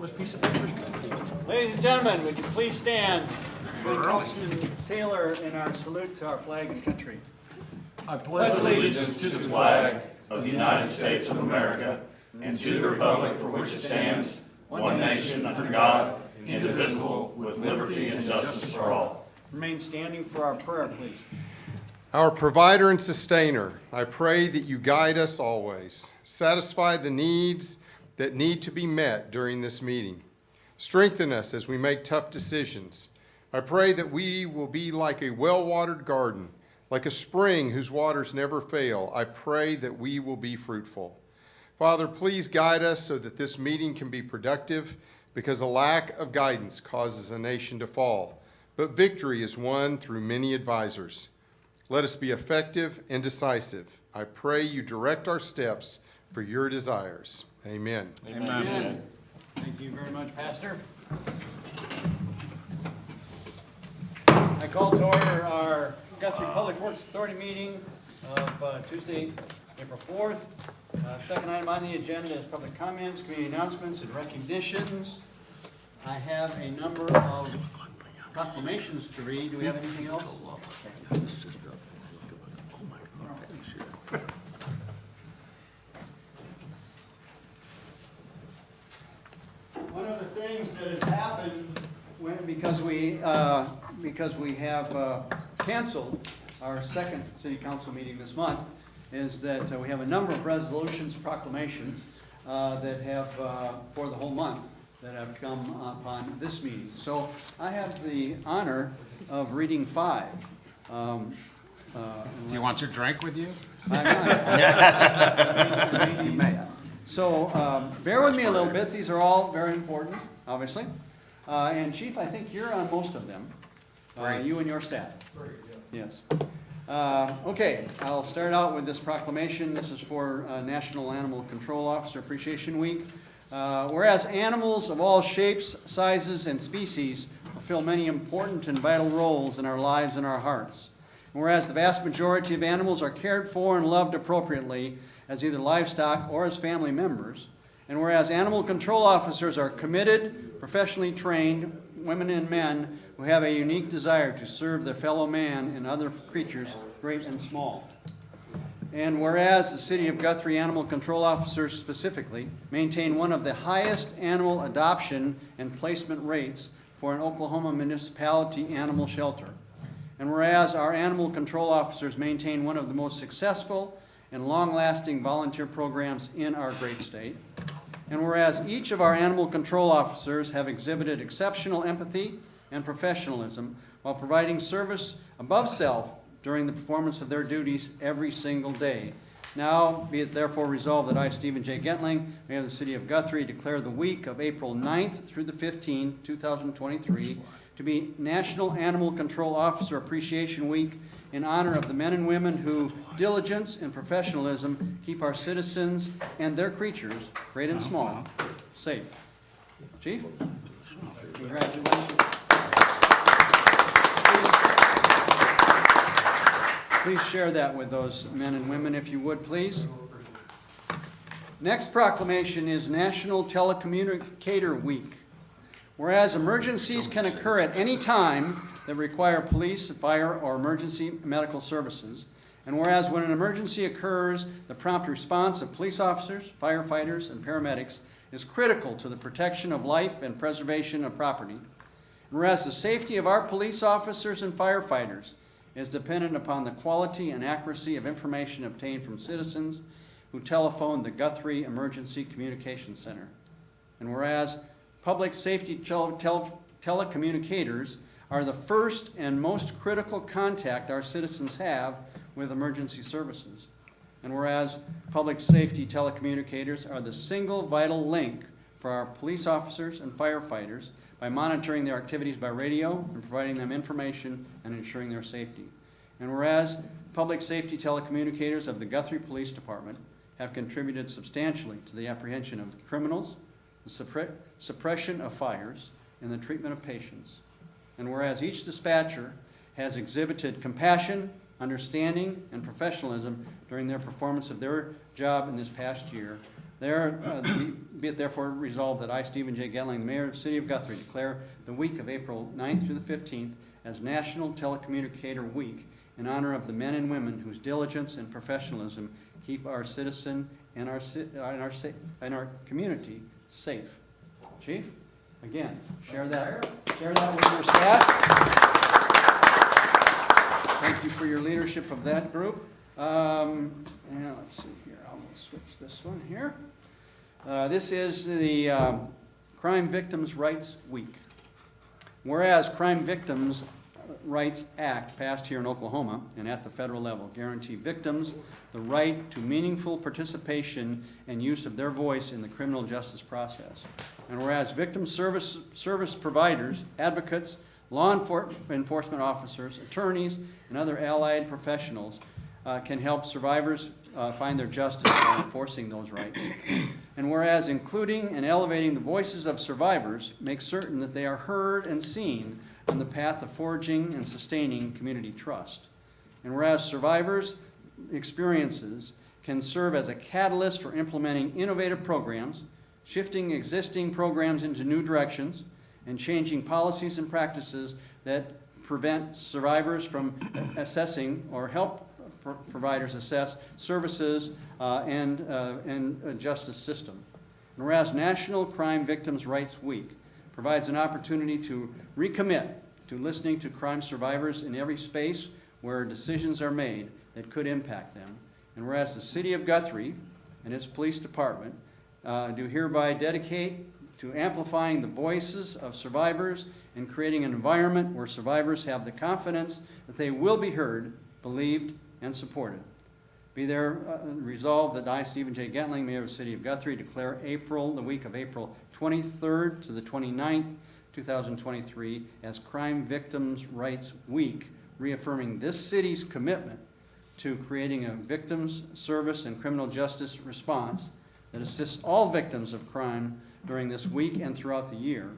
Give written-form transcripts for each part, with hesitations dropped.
Ladies and gentlemen, would you please stand for Councilman Taylor in our salute to our flag and country. I pledge allegiance to the flag of the United States of America and to the republic for which it stands, one nation under God, indivisible, with liberty and justice for all. Remain standing for our prayer, please. Our provider and sustainer, I pray that you guide us always. Satisfy the needs that need to be met during this meeting. Strengthen us as we make tough decisions. I pray that we will be like a well-watered garden, like a spring whose waters never fail. I pray that we will be fruitful. Father, please guide us so that this meeting can be productive, because a lack of guidance causes a nation to fall. But victory is won through many advisors. Let us be effective and decisive. I pray you direct our steps for your desires. Amen. Amen. Amen. Thank you very much, Pastor. I call to order our Guthrie Public Works Authority meeting of Tuesday, April 4th. Second item on the agenda is public comments, community announcements, and recognitions. I have a number of proclamations to read. Do we have anything else? Okay. One of the things that has happened because we have canceled our second city council meeting this month is that we have a number of resolutions, proclamations that have for the whole month that have come upon this meeting. So I have the honor of reading 5. Do you want your drink with you? I might. You may. So bear with me a little bit. These are all very important, obviously. And Chief, I think you're on most of them. Right. You and your staff. Yes. Okay, I'll start out with this proclamation. This is for National Animal Control Officer Appreciation Week. Whereas animals of all shapes, sizes, and species fulfill many important and vital roles in our lives and our hearts. And whereas the vast majority of animals are cared for and loved appropriately as either livestock or as family members, and whereas animal control officers are committed, professionally trained women and men who have a unique desire to serve their fellow man and other creatures, great and small. And whereas the City of Guthrie animal control officers specifically maintain one of the highest animal adoption and placement rates for an Oklahoma municipality animal shelter. And whereas our animal control officers maintain one of the most successful and long-lasting volunteer programs in our great state. And whereas each of our animal control officers have exhibited exceptional empathy and professionalism while providing service above self during the performance of their duties every single day. Now, be it therefore resolved that I, Stephen J. Gentling, Mayor of the City of Guthrie, declare the week of April 9th through the 15th, 2023, to be National Animal Control Officer Appreciation Week in honor of the men and women who diligence and professionalism keep our citizens and their creatures, great and small, safe. Chief, congratulations. Please share that with those men and women if you would, please. Next proclamation is National Telecommunicator Week. Whereas emergencies can occur at any time that require police, fire, or emergency medical services, and whereas when an emergency occurs, the prompt response of police officers, firefighters, and paramedics is critical to the protection of life and preservation of property, and whereas the safety of our police officers and firefighters is dependent upon the quality and accuracy of information obtained from citizens who telephone the Guthrie Emergency Communications Center, and whereas public safety telecommunicators are the first and most critical contact our citizens have with emergency services. And whereas public safety telecommunicators are the single vital link for our police officers and firefighters by monitoring their activities by radio and providing them information and ensuring their safety. And whereas public safety telecommunicators of the Guthrie Police Department have contributed substantially to the apprehension of criminals, the suppression of fires, and the treatment of patients. And whereas each dispatcher has exhibited compassion, understanding, and professionalism during their performance of their job in this past year, Be it therefore resolved that I, Stephen J. Gendling, the mayor of the city of Guthrie, declare the week of April 9th through the 15th as National Telecommunicator Week in honor of the men and women whose diligence and professionalism keep our citizen and our community safe. Chief, again, share that with your staff. Thank you for your leadership of that group. And let's see here, I'll switch this one here. This is the Crime Victims' Rights Week. Whereas Crime Victims' Rights Act passed here in Oklahoma and at the federal level guarantee victims the right to meaningful participation and use of their voice in the criminal justice process. And whereas victim service providers, advocates, law enforcement officers, attorneys, and other allied professionals can help survivors find their justice by enforcing those rights. And whereas including and elevating the voices of survivors makes certain that they are heard and seen on the path of forging and sustaining community trust. And whereas survivors' experiences can serve as a catalyst for implementing innovative programs, shifting existing programs into new directions, and changing policies and practices that prevent survivors from assessing or help providers assess services and justice system. And whereas National Crime Victims' Rights Week provides an opportunity to recommit to listening to crime survivors in every space where decisions are made that could impact them. And whereas the City of Guthrie and its police department do hereby dedicate to amplifying the voices of survivors and creating an environment where survivors have the confidence that they will be heard, believed, and supported. Be there resolved that I, Stephen J. Gendling, Mayor of the City of Guthrie, declare the week of April 23rd to the 29th, 2023, as Crime Victims' Rights Week, reaffirming this city's commitment to creating a victims' service and criminal justice response that assists all victims of crime during this week and throughout the year,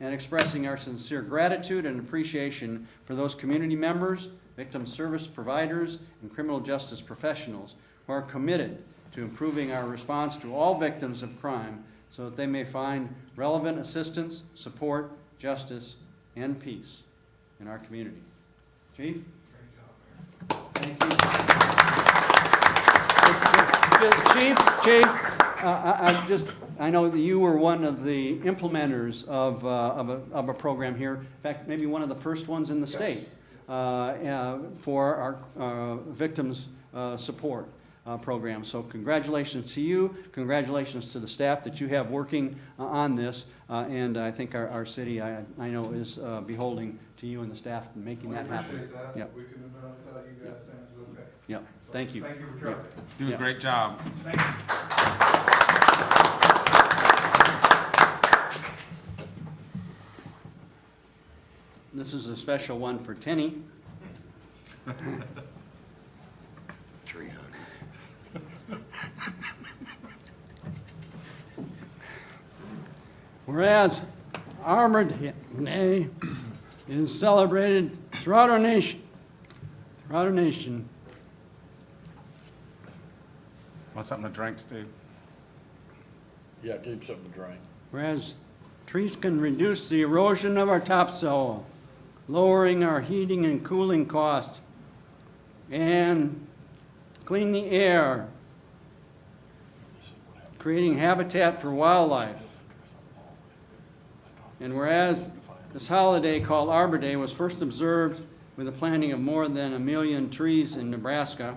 and expressing our sincere gratitude and appreciation for those community members, victim service providers, and criminal justice professionals who are committed to improving our response to all victims of crime so that they may find relevant assistance, support, justice, and peace in our community. Chief? Great job, Mayor. Thank you. Chief, I know that you were one of the implementers of a program here. In fact, maybe one of the first ones in the state for our victims support program. So congratulations to you. Congratulations to the staff that you have working on this. And I think our city, I know, is beholding to you and the staff in making that happen. We appreciate that. Yep. We can tell you guys things okay. Yep. So, Thank you. Thank you for trusting. Do Yeah. a great job. Thank you. This is a special one for Tenny. Tree hugger. Whereas Arbor Day is celebrated throughout our nation. Want something to drink, Steve? Yeah, give him something to drink. Whereas trees can reduce the erosion of our topsoil, lowering our heating and cooling costs, and clean the air, creating habitat for wildlife. And whereas this holiday called Arbor Day was first observed with the planting of more than 1 million trees in Nebraska,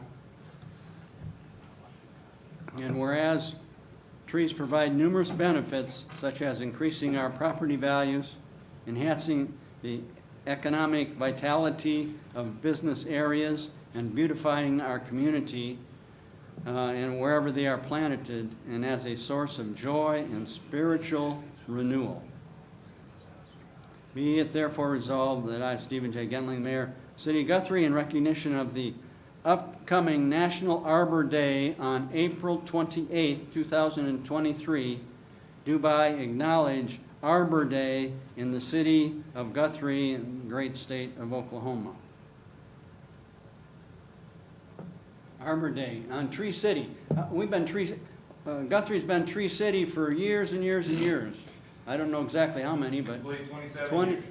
and whereas trees provide numerous benefits, such as increasing our property values, enhancing the economic vitality of business areas, and beautifying our community, and wherever they are planted, and as a source of joy and spiritual renewal. Be it therefore resolved that I, Stephen J. Gendling, Mayor, City of Guthrie, in recognition of the upcoming National Arbor Day on April 28th, 2023, do by acknowledge Arbor Day in the city of Guthrie and the great state of Oklahoma. Arbor Day on Tree City. We've been Guthrie's been Tree City for years and years and years. I don't know exactly how many, but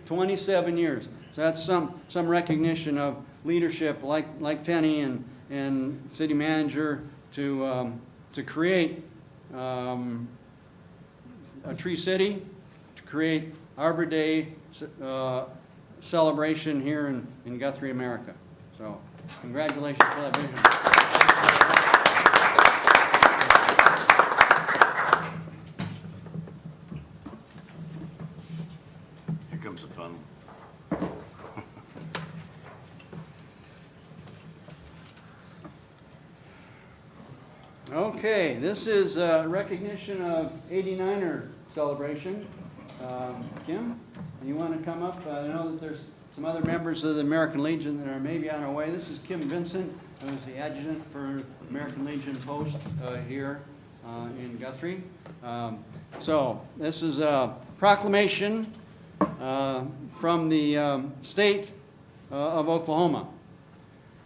27 years. So that's some recognition of leadership like Tenny and city manager to create a Tree City, to create Arbor Day celebration here in Guthrie, America. So congratulations for that vision. Here comes the fun one. Okay, this is recognition of 89er celebration. Kim, you want to come up? I know that there's some other members of the American Legion that are maybe on our way. This is Kim Vincent, who's the adjutant for American Legion post here in Guthrie. So this is a proclamation from the state of Oklahoma.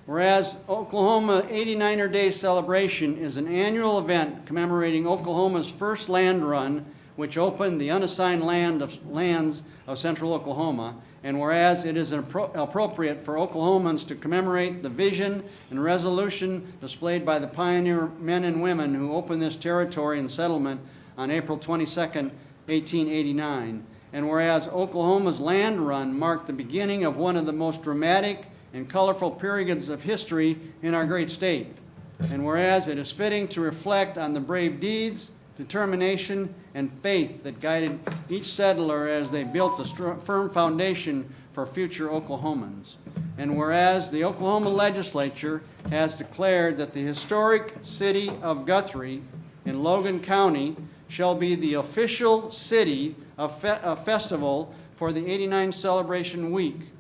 Whereas Oklahoma 89er Day celebration is an annual event commemorating Oklahoma's first land run, which opened the unassigned lands of central Oklahoma. And whereas it is appropriate for Oklahomans to commemorate the vision and resolution displayed by the pioneer men and women who opened this territory and settlement on April 22nd, 1889. And whereas Oklahoma's land run marked the beginning of one of the most dramatic and colorful periods of history in our great state. And whereas it is fitting to reflect on the brave deeds, determination, and faith that guided each settler as they built a firm foundation for future Oklahomans. And whereas the Oklahoma legislature has declared that the historic city of Guthrie in Logan County shall be the official city of festival for the 89 celebration week.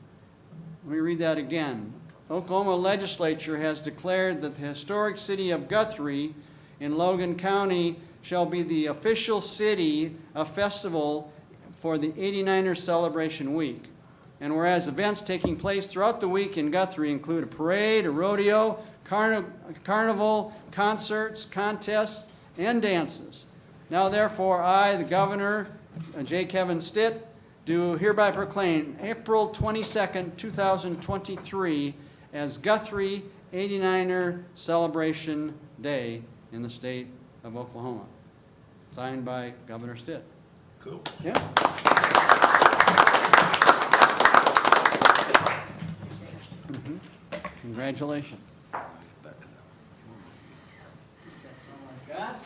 Let me read that again. Oklahoma legislature has declared that the historic city of Guthrie in Logan County shall be the official city of festival for the 89er celebration week. And whereas events taking place throughout the week in Guthrie include a parade, a rodeo, carnival, concerts, contests, and dances. Now therefore, I, the governor, J. Kevin Stitt, do hereby proclaim April 22nd, 2023 as Guthrie 89er Celebration Day in the state of Oklahoma. Signed by Governor Stitt. Cool. Yeah. Congratulations. That's all I got.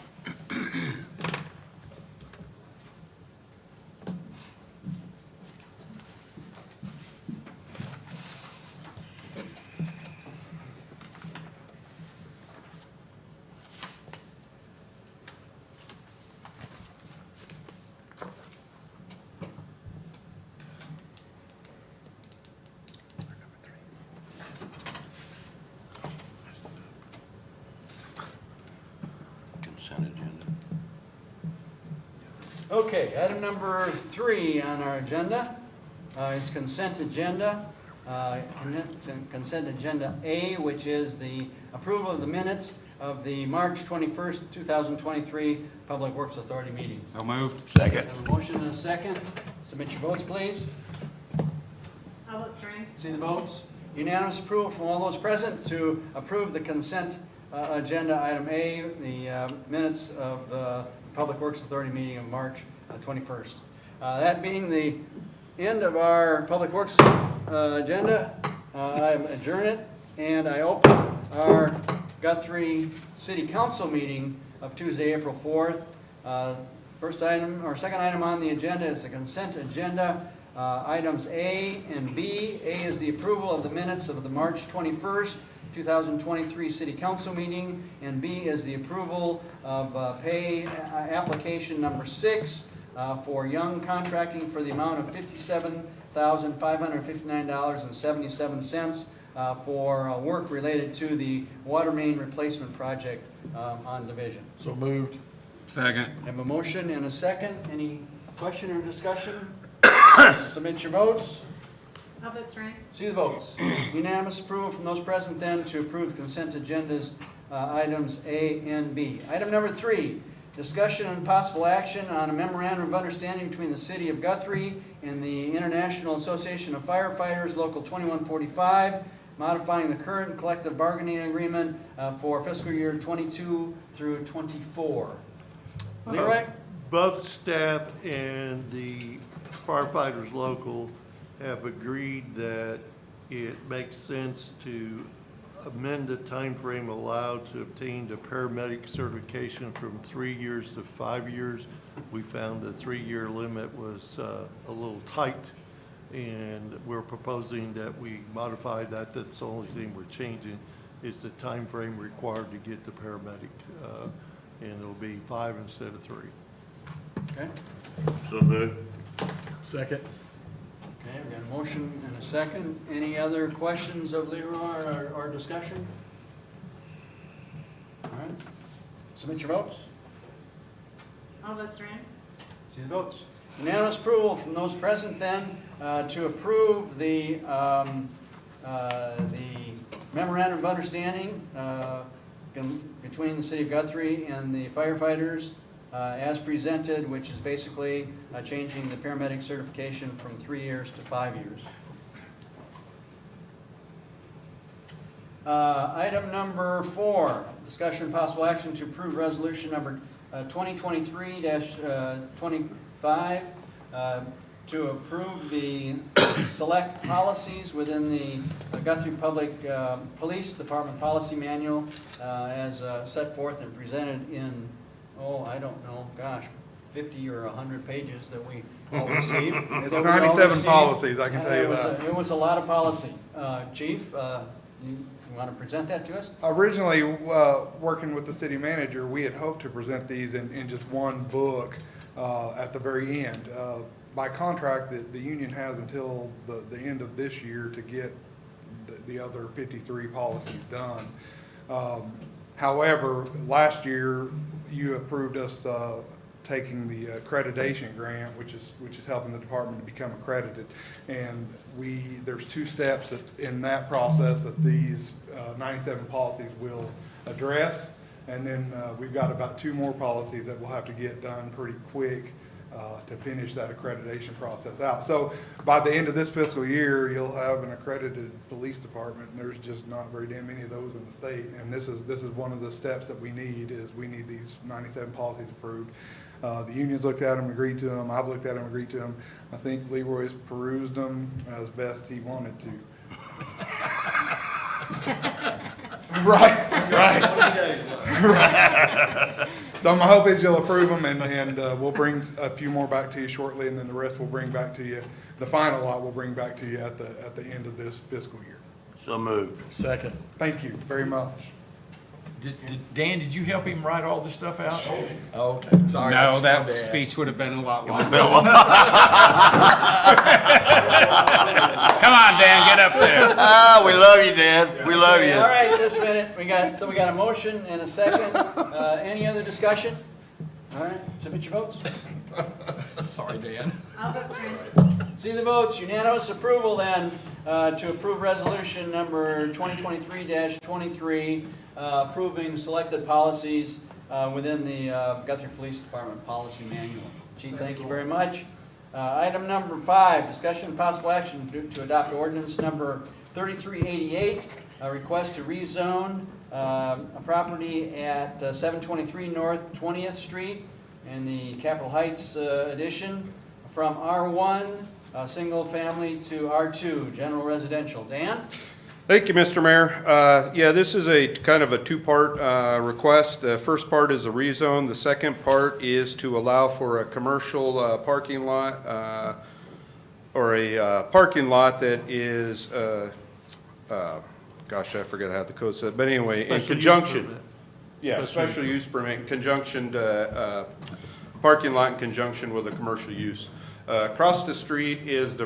Consent agenda. Okay, item number 3 on our agenda is consent agenda. Consent agenda A, which is the approval of the minutes of the March 21st, 2023 Public Works Authority meeting. So moved. Second. Have a motion and a second. Submit your votes, please. I'll vote sorry. See the votes. Unanimous approval from all those present to approve the consent agenda item A, the minutes of the Public Works Authority meeting of March 21st. That being the end of our Public Works agenda, I adjourn it and I open our Guthrie City Council meeting of Tuesday, April 4th. First item, or second item on the agenda is the consent agenda. Items A and B. A is the approval of the minutes of the March 21st, 2023 City Council meeting, and B is the approval of pay application number 6 for Young Contracting for the amount of $57,559.77 for work related to the water main replacement project on Division. So moved. Second. I have a motion and a second. Any question or discussion? Submit your votes. I'll vote sorry. See the votes. Unanimous approval from those present then to approve the consent agendas items A and B. Item number 3 discussion and possible action on a memorandum of understanding between the City of Guthrie and the International Association of Firefighters, Local 2145, modifying the current collective bargaining agreement for fiscal year 22 through 24. Leroy? Both staff and the firefighters local have agreed that it makes sense to amend the time frame allowed to obtain the paramedic certification from 3 years to 5 years. We found the 3-year limit was a little tight, and we're proposing that we modify that. That's the only thing we're changing is the time frame required to get the paramedic, and it'll be 5 instead of 3. Okay. So moved. Second. Okay, we got a motion and a second. Any other questions of Leroy or discussion? All right, submit your votes. All votes are in. See the votes. Unanimous approval from those present then to approve the memorandum of understanding between the City of Guthrie and the firefighters as presented, which is basically changing the paramedic certification from 3 years to 5 years. Item number 4, discussion and possible action to approve resolution number 2023-25 to approve the select policies within the Guthrie Public Police Department Policy Manual as set forth and presented in, I don't know, gosh, 50 or 100 pages that we all received. It's that we all 97 received. policies, I can tell you It was that. It was a lot of policy. Chief, you want to present that to us? Originally, working with the city manager, we had hoped to present these in just one book at the very end. By contract, the union has until the end of this year to get the other 53 policies done. However, last year, you approved us taking the accreditation grant, which is helping the department to become accredited. And there's 2 steps in that process that these 97 policies will address. And then we've got about 2 more policies that we'll have to get done pretty quick to finish that accreditation process out. So by the end of this fiscal year, you'll have an accredited police department, and there's just not very damn many of those in the state. And this is one of the steps that we need these 97 policies approved. The unions looked at them, agreed to them. I've looked at them, agreed to them. I think Leroy's perused them as best he wanted to. Right. So my hope is you'll approve them, and we'll bring a few more back to you shortly, and then the rest we'll bring back to you. The final lot we'll bring back to you at the end of this fiscal year. So moved. Second. Thank you very much. Dan, did you help him write all this stuff out? Oh, okay. Sorry. I No, just that wanted to ask. speech would have been a lot longer. Come on, Dan, get up there. Ah, we love you, Dan. We love Okay, you. all right, just a minute. We got a motion and a second. Any other discussion? All right, submit your votes. Sorry, Dan. All votes are in. See the votes. Unanimous approval then to approve resolution number 2023-23, approving selected policies within the Guthrie Police Department Policy Manual. Chief, thank you very much. Item number 5, discussion and possible action to adopt ordinance number 3388, a request to rezone a property at 723 North 20th Street in the Capitol Heights addition from R1, single family, to R2, general residential. Dan? Thank you, Mr. Mayor. Yeah, this is a kind of a 2-part request. The first part is a rezone. The second part is to allow for a commercial parking lot or a parking lot that is, gosh, I forget how the code said, but anyway, in conjunction. Yeah, special use permit in conjunction to parking lot in conjunction with a commercial use. Across the street is the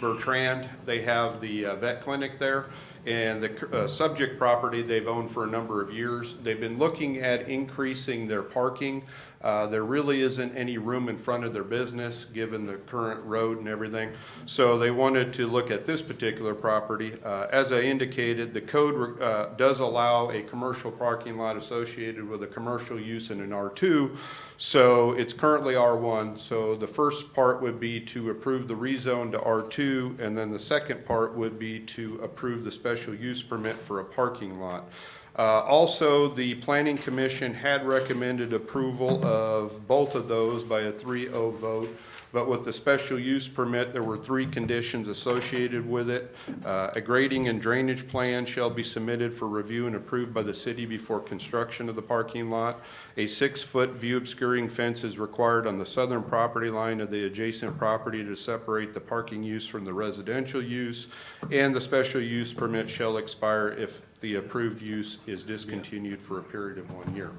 Bertrand. They have the vet clinic there, And the subject property they've owned for a number of years. They've been looking at increasing their parking. There really isn't any room in front of their business, given the current road and everything. So they wanted to look at this particular property. As I indicated, the code does allow a commercial parking lot associated with a commercial use in an R2. So it's currently R1. So the first part would be to approve the rezone to R2, and then the second part would be to approve the special use permit for a parking lot. Also, the Planning Commission had recommended approval of both of those by a 3-0 vote. But with the special use permit, there were 3 conditions associated with it. A grading and drainage plan shall be submitted for review and approved by the city before construction of the parking lot. A 6-foot view obscuring fence is required on the southern property line of the adjacent property to separate the parking use from the residential use. And the special use permit shall expire if the approved use is discontinued for a period of 1 year.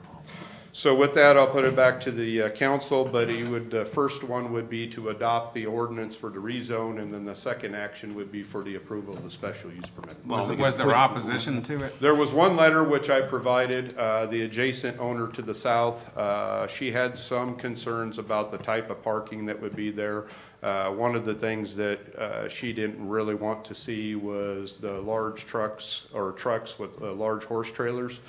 So with that, I'll put it back to the council, but you would, first one would be to adopt the ordinance for the rezone, and then the second action would be for the approval of the special use permit. Was there opposition to it? There was one letter which I provided, the adjacent owner to the south. She had some concerns about the type of parking that would be there. One of the things that she didn't really want to see was the large trucks, or trucks with large horse trailers,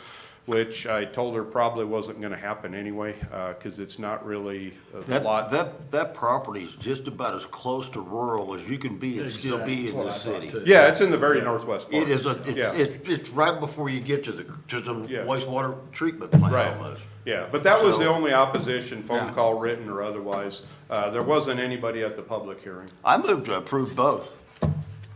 which I told her probably wasn't gonna happen anyway, cause it's not really a lot. That property's just about as close to rural as you can be and still be in the city. Yeah, it's in the very northwest part. It is Yeah. it's right before you get to the Yeah. wastewater treatment plant Right. almost. Yeah, but that was the So- only opposition, phone Yeah. call, written or otherwise. There wasn't anybody at the public hearing. I move to approve both.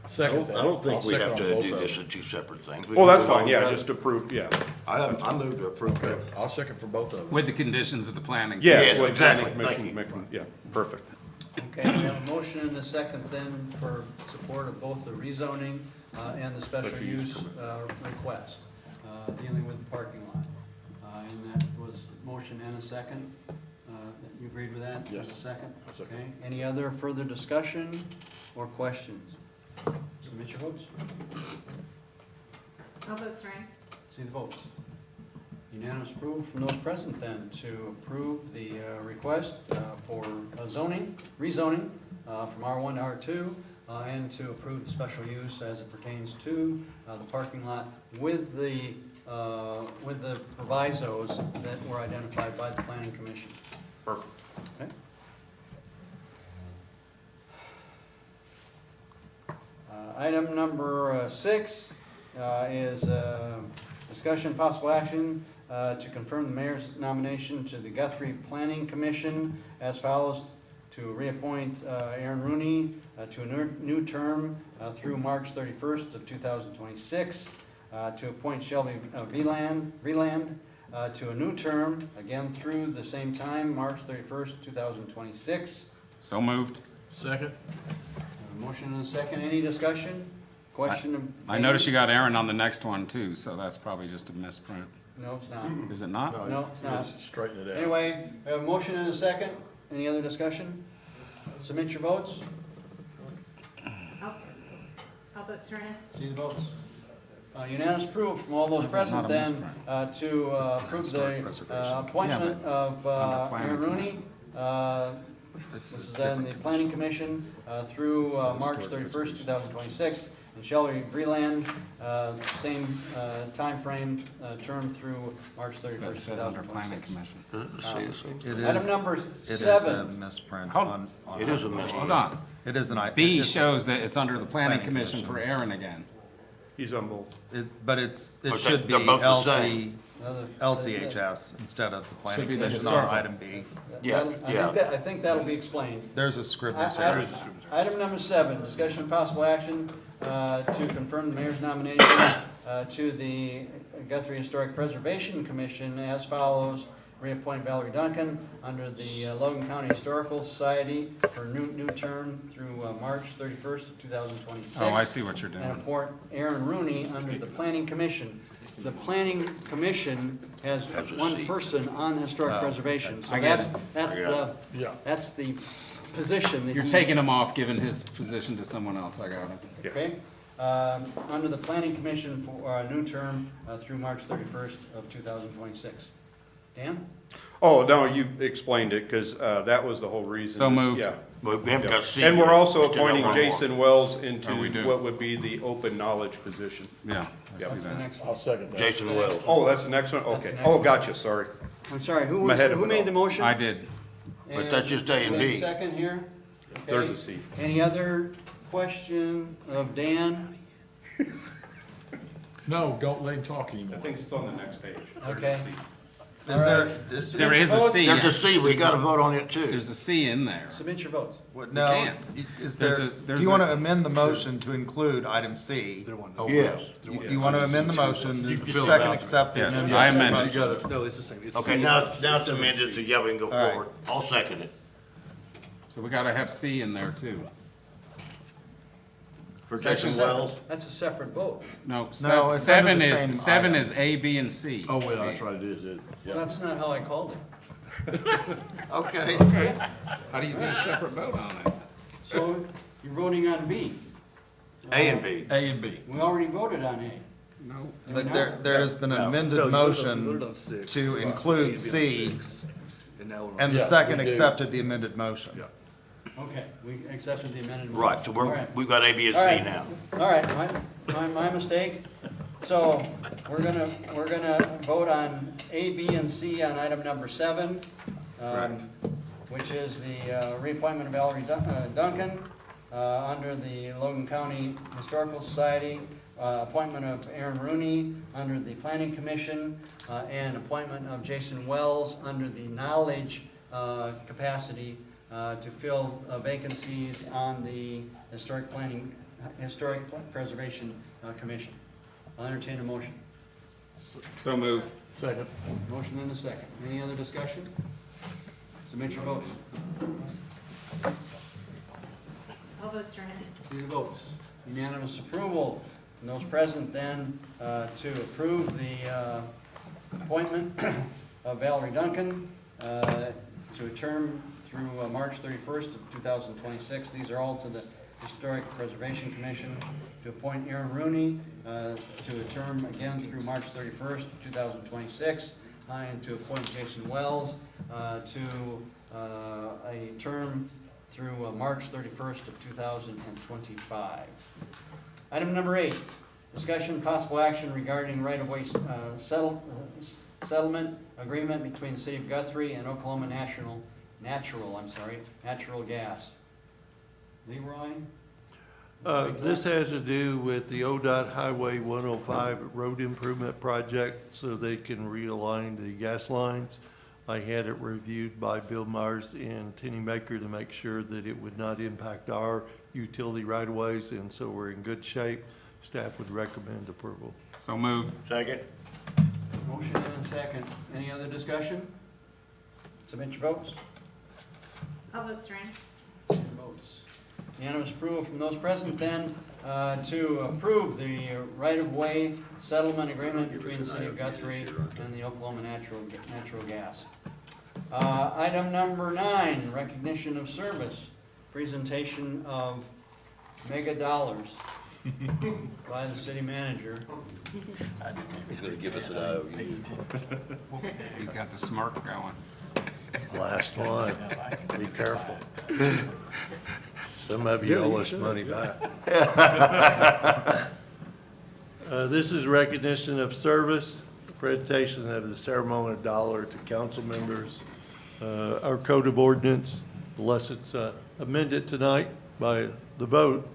Second that. I don't think I'll we second have on to both do of this them. as 2 separate things. We Well, can that's do it all fine, yeah, together. just approve, yeah. I move to approve both. I'll second for both of them. With the conditions of the planning? Yes, Yes, what exactly. planning commission, yeah, perfect. Okay, we have a motion and a second then for support of both the rezoning and the special use request dealing with the parking lot. And that was motion and a second. You agreed with that? Yes. A second? Second. Okay, any other further discussion or questions? Submit your votes. All votes right. See the votes. Unanimous approval from those present then to approve the request for zoning, rezoning from R1 to R2, and to approve the special use as it pertains to the parking lot with the provisos that were identified by the Planning Commission. Perfect. Okay. Item number 6 is discussion possible action to confirm the mayor's nomination to the Guthrie Planning Commission as follows: to reappoint Aaron Rooney to a new term through March 31st of 2026, to appoint Shelby Vreeland to a new term, again through the same time, March 31st, 2026. So moved. Second? Motion and a second. Any discussion? Question? I noticed you got Aaron on the next one too, so that's probably just a misprint. No, it's not. Is it not? No, it's not. Let's straighten it out. Anyway, we have a motion and a second. Any other discussion? Submit your votes. All votes right. See the votes. Unanimous approval from all those This is present not a then misprint. to approve Historic the preservation. appointment Yeah, of under planning Aaron Rooney. commission. This is then the Planning Commission through March 31st, 2026. And Shelby Vreeland, same timeframe, term through March 31st, It says under planning 2026. commission. Item number It is a 7. misprint Hold- on. It is a misprint. Hold on. It is an I. B it- shows that it's under the planning Planning commission commission. for Aaron again. He's on both. But it But should be they're both the same. LCHS instead of the planning Should be the commission on historical. item B. Yeah, yeah. I think that'll be explained. There's a scrivener's I- error. Item number 7, discussion of possible action to confirm the mayor's nomination to the Guthrie Historic Preservation Commission as follows: reappoint Valerie Duncan under the Logan County Historical Society for new term through March 31st of 2026. Oh, I see what you're And doing. appoint Aaron Rooney under the Planning Commission. The Planning Commission has Has a one seat. person on the Historic Preservation. So I get that's it. that's the position that You're he- taking him off, giving his position to someone else. I got it. Okay, under the Planning Commission for a new term through March 31st of 2026. Dan? Oh, no, you explained it, because that was the whole reason. So moved. Yeah. But we haven't got C. And we're also Still got appointing one more. Jason Wells Oh, we into do. what would be the open knowledge position. Yeah, I What's see the that. next one? I'll second that. Jason Wells. Oh, that's the next one? That's the Okay. next Oh, one. gotcha, sorry. I'm sorry, I'm ahead of who it made all. the motion? I did. But that's just A and B. Second here? Okay. There's a C. Any other question of Dan? No, don't let him talk anymore. I think it's on the next page. There's a Okay. C. Is there, There is a C. There's a C, we gotta vote on it too. There's a C in there. Submit your votes. no, can't. is There's there, a- do there's you want a- to amend the motion to include item C? Yes. You want to amend the motion, does the fill it second out. accept the Yes, amendment? I amend it. You gotta, no, it's the same. It's Okay, now it's amended, so yeah, we can go All right. forward. I'll second it. So we gotta have C in there too. For Section Jason Wells, That's a separate vote. No, it's under seven the is, same seven item. is A, B, and C. Oh, well, that's Steve. right, it is, it, yeah. That's not how I called it. okay. Okay. How do you do a separate vote on it? So you're voting on B. A and B. A and B. We already voted on A. No. But there has been an amended motion to include C, and the Yeah, second we do. accepted the amended motion. Yeah. Okay, we accepted the amended motion. Right, so All right. we've got A, B, and All C right. now. All right, my mistake. So we're gonna vote on A, B, and C on item number 7, which is the reappointment of Valerie Duncan under the Logan County Historical Society, appointment of Aaron Rooney under the Planning Commission, and appointment of Jason Wells under the Knowledge capacity to fill vacancies on the Historic Preservation Commission. I'll entertain a motion. So moved. Second. Motion and a second. Any other discussion? Submit your votes. All votes are in. See the votes. Unanimous approval. And those present then to approve the appointment of Valerie Duncan to a term through March 31st of 2026. These are all to the Historic Preservation Commission. To appoint Aaron Rooney to a term again through March 31st of 2026. And to appoint Jason Wells to a term through March 31st of 2025. Item number 8, discussion possible action regarding right-of-way settlement agreement between the City of Guthrie and Oklahoma Natural Gas. Leroy? This has to do with the ODOT Highway 105 road improvement project, so they can realign the gas lines. I had it reviewed by Bill Myers and Tenny Maker to make sure that it would not impact our utility right-of-ways, and so we're in good shape. Staff would recommend approval. So moved. Second. Motion and a second. Any other discussion? Submit your votes. All votes are in. See the votes. Unanimous approval from those present then to approve the right-of-way settlement agreement between the City of Guthrie and the Oklahoma Natural Gas. Item number 9, recognition of service, presentation of mega dollars by the city manager. He's gonna give us an IOU. He's got the smirk going. Last one. Be careful. Some of you owe us money back. This is recognition of service, presentation of the ceremonial dollar to council members. Our code of ordinance, unless it's amended tonight by the vote,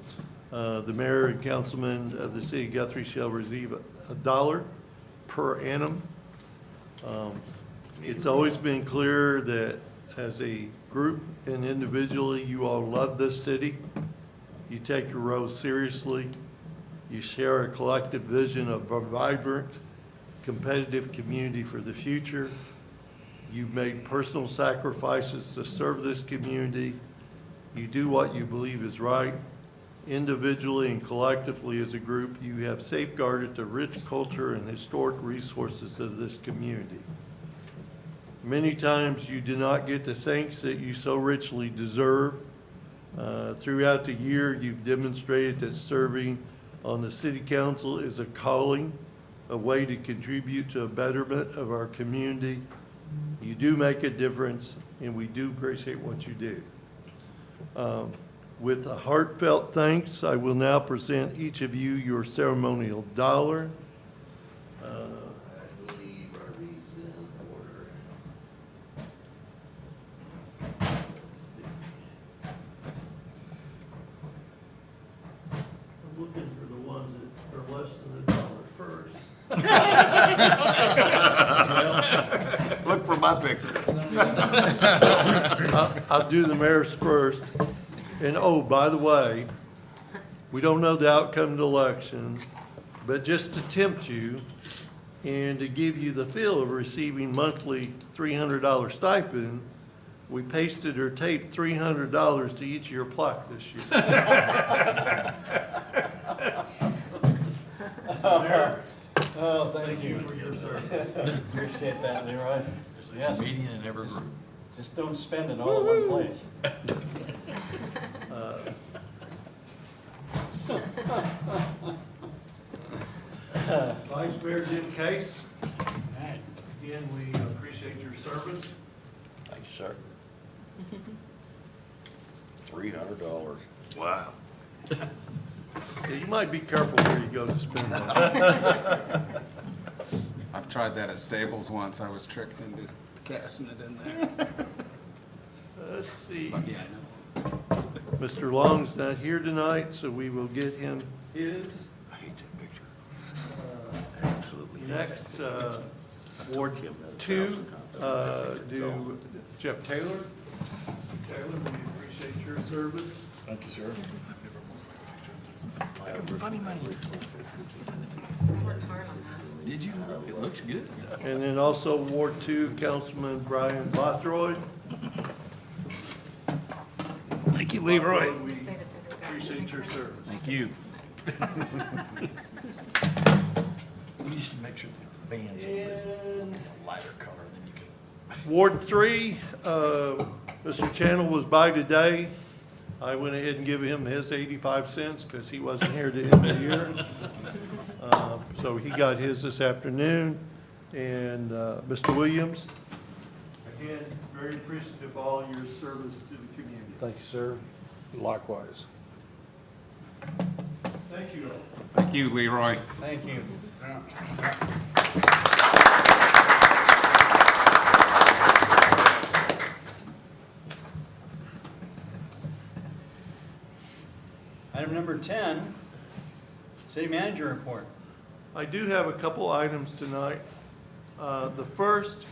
the mayor and councilmen of the city of Guthrie shall receive $1 per annum. It's always been clear that as a group and individually, you all love this city. You take your role seriously. You share a collective vision of a vibrant, competitive community for the future. You've made personal sacrifices to serve this community. You do what you believe is right. Individually and collectively as a group, you have safeguarded the rich culture and historic resources of this community. Many times you do not get the thanks that you so richly deserve. Throughout the year, you've demonstrated that serving on the city council is a calling, a way to contribute to a betterment of our community. You do make a difference, and we do appreciate what you do. With a heartfelt thanks, I will now present each of you your ceremonial dollar. I believe are these in order? Let's see. I'm looking for the ones that are less than $1 first. Look for my picture. I'll do the mayor's first. And, oh, by the way, we don't know the outcome of the election, but just to tempt you and to give you the feel of receiving monthly $300 stipend, we pasted or taped $300 to each of your plaque this year. Oh, Thank you for your service. Appreciate that, Leroy. Yes, Median in every group. just don't spend it all in one place. Vice Mayor Jim Case, again, we appreciate your service. Thank you, sir. $300. Wow. Yeah, you might be careful where you go to spend that. I've tried that at Staples once. I was tricked into cashing it in there. Let's see. But yeah, I know. Mr. Long's not here tonight, so we will get him his. I hate that picture. Absolutely. Next, Ward 2, do Jeff Taylor. Taylor, we appreciate your service. Thank you, sir. Worked hard on that. Did you? It looks good. And then also Ward 2, Councilman Brian Bothroyd. Thank you, Leroy. We appreciate your service. Thank you. We used to make sure the bands a lighter color than you could. Ward 3, Mr. Channel was by today. I went ahead and gave him his 85 cents because he wasn't here to end the year. So he got his this afternoon. And Mr. Williams, again, very appreciative of all your service to the community. Thank you, sir. Likewise. Thank you all. Thank you, Leroy. Thank you. Item number 10, city manager report. I do have a couple items tonight. The first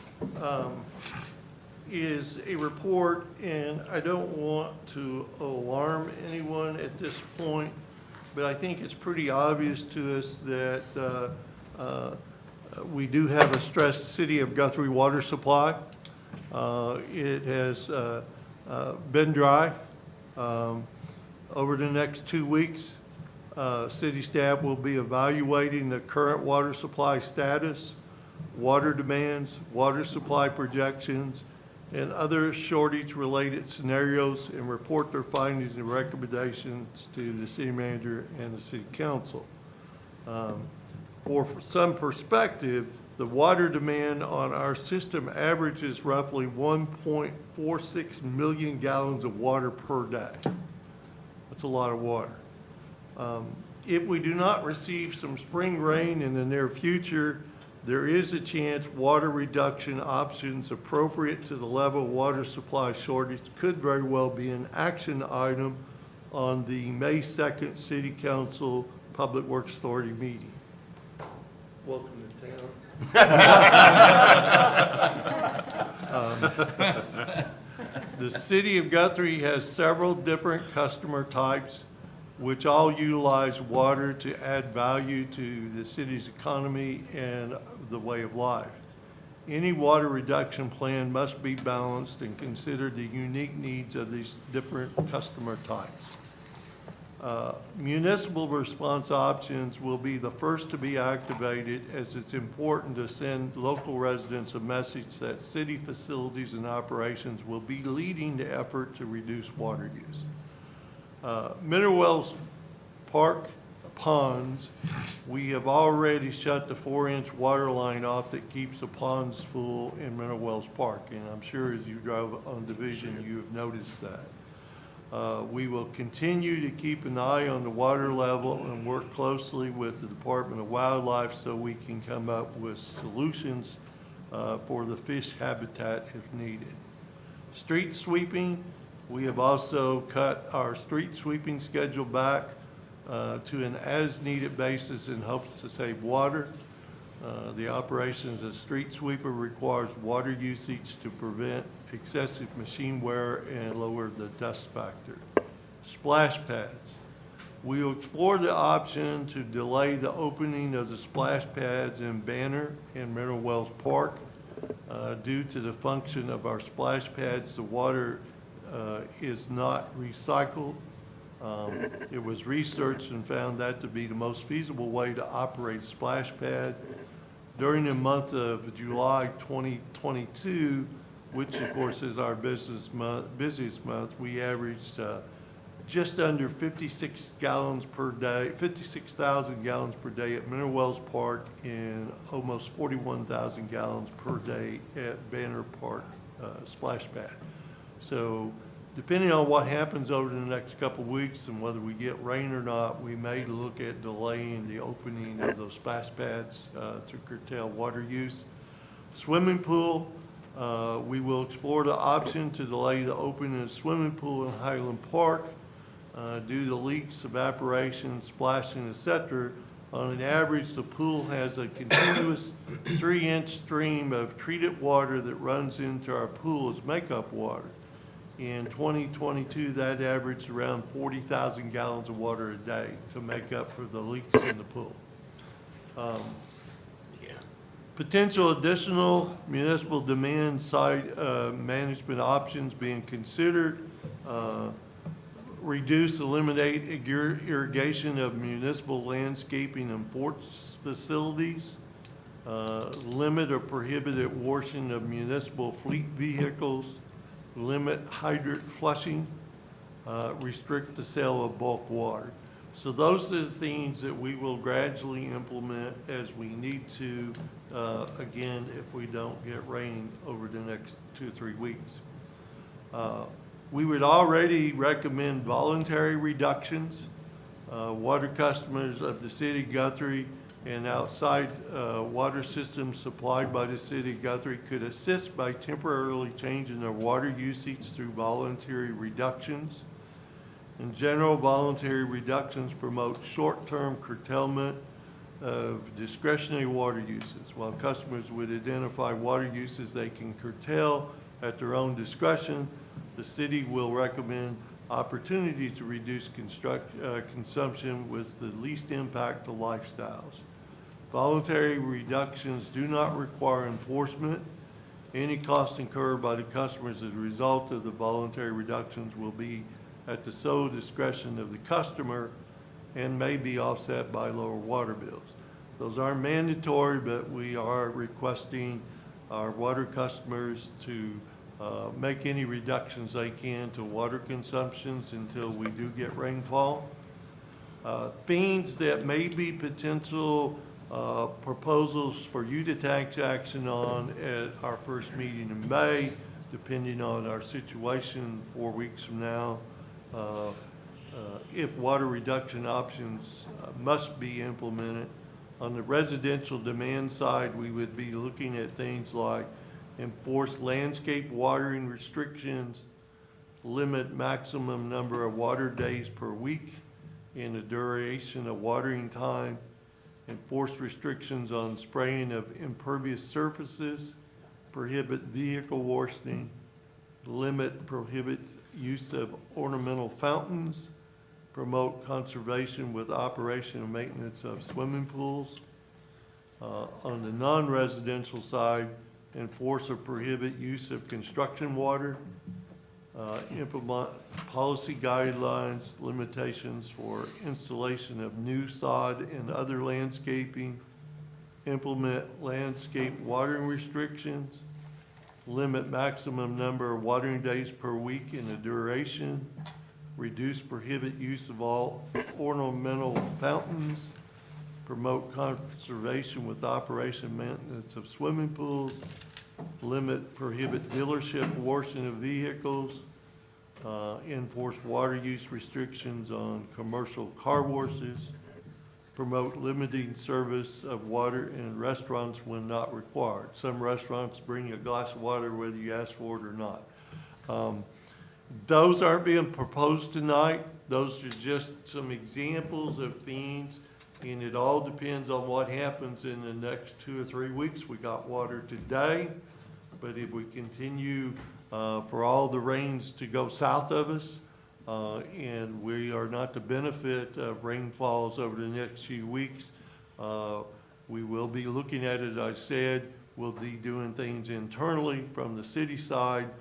is a report, and I don't want to alarm anyone at this point, but I think it's pretty obvious to us that we do have a stressed city of Guthrie water supply. It has been dry. Over the next 2 weeks, city staff will be evaluating the current water supply status, water demands, water supply projections, and other shortage-related scenarios, and report their findings and recommendations to the city manager and the city council. For some perspective, the water demand on our system averages roughly 1.46 million gallons of water per day. That's a lot of water. If we do not receive some spring rain in the near future, there is a chance water reduction options appropriate to the level of water supply shortage could very well be an action item on the May 2nd City Council Public Works Authority meeting. Welcome to town. The city of Guthrie has several different customer types which all utilize water to add value to the city's economy and the way of life. Any water reduction plan must be balanced and consider the unique needs of these different customer types. Municipal response options will be the first to be activated, as it's important to send local residents a message that city facilities and operations will be leading the effort to reduce water use. Mineral Wells Park ponds. We have already shut the 4-inch water line off that keeps the ponds full in Mineral Wells Park, and I'm sure as you drove on Division, you have noticed that. We will continue to keep an eye on the water level and work closely with the Department of Wildlife so we can come up with solutions for the fish habitat if needed. Street sweeping, we have also cut our street sweeping schedule back to an as-needed basis in hopes to save water. The operation as a street sweeper requires water usage to prevent excessive machine wear and lower the dust factor. Splash pads. We will explore the option to delay the opening of the splash pads in Banner and Mineral Wells Park. Due to the function of our splash pads, the water is not recycled. It was researched and found that to be the most feasible way to operate a splash pad. During the month of July 2022, which of course is our busiest month, we averaged just under 56 gallons per day, 56,000 gallons per day at Mineral Wells Park and almost 41,000 gallons per day at Banner Park splash pad. So depending on what happens over the next couple of weeks and whether we get rain or not, we may look at delaying the opening of those splash pads to curtail water use. Swimming pool, we will explore the option to delay the opening of the swimming pool in Highland Park due to leaks, evaporation, splashing, etc. On an average, the pool has a continuous 3-inch stream of treated water that runs into our pool as makeup water. In 2022, that averaged around 40,000 gallons of water a day to make up for the leaks in the pool. Potential additional municipal demand side management options being considered. Reduce, eliminate irrigation of municipal landscaping and sports facilities. Limit or prohibit washing of municipal fleet vehicles. Limit hydrant flushing, restrict the sale of bulk water. So those are the things that we will gradually implement as we need to, again, if we don't get rain over the next 2 or 3 weeks. We would already recommend voluntary reductions. Water customers of the city of Guthrie and outside water systems supplied by the city of Guthrie could assist by temporarily changing their water usage through voluntary reductions. In general, voluntary reductions promote short-term curtailment of discretionary water uses. While customers would identify water uses they can curtail at their own discretion, the city will recommend opportunities to reduce consumption with the least impact to lifestyles. Voluntary reductions do not require enforcement. Any cost incurred by the customers as a result of the voluntary reductions will be at the sole discretion of the customer and may be offset by lower water bills. Those aren't mandatory, but we are requesting our water customers to make any reductions they can to water consumptions until we do get rainfall. Things that may be potential proposals for you to take action on at our first meeting in May, depending on our situation 4 weeks from now. If water reduction options must be implemented. On the residential demand side, we would be looking at things like enforce landscape watering restrictions, limit maximum number of water days per week and the duration of watering time, enforce restrictions on spraying of impervious surfaces, prohibit vehicle washing, prohibit use of ornamental fountains, promote conservation with operation and maintenance of swimming pools. On the non-residential side, enforce or prohibit use of construction water, implement policy guidelines, limitations for installation of new sod and other landscaping, implement landscape watering restrictions, limit maximum number of watering days per week and the duration, reduce prohibit use of all ornamental fountains, promote conservation with operation and maintenance of swimming pools, prohibit dealership washing of vehicles, enforce water use restrictions on commercial car washes, promote limiting service of water in restaurants when not required. Some restaurants bring you a glass of water whether you ask for it or not. Those aren't being proposed tonight. Those are just some examples of themes, and it all depends on what happens in the next 2 or 3 weeks. We got water today, but if we continue for all the rains to go south of us, and we are not to benefit of rainfalls over the next few weeks, we will be looking at it, as I said, we'll be doing things internally from the city side,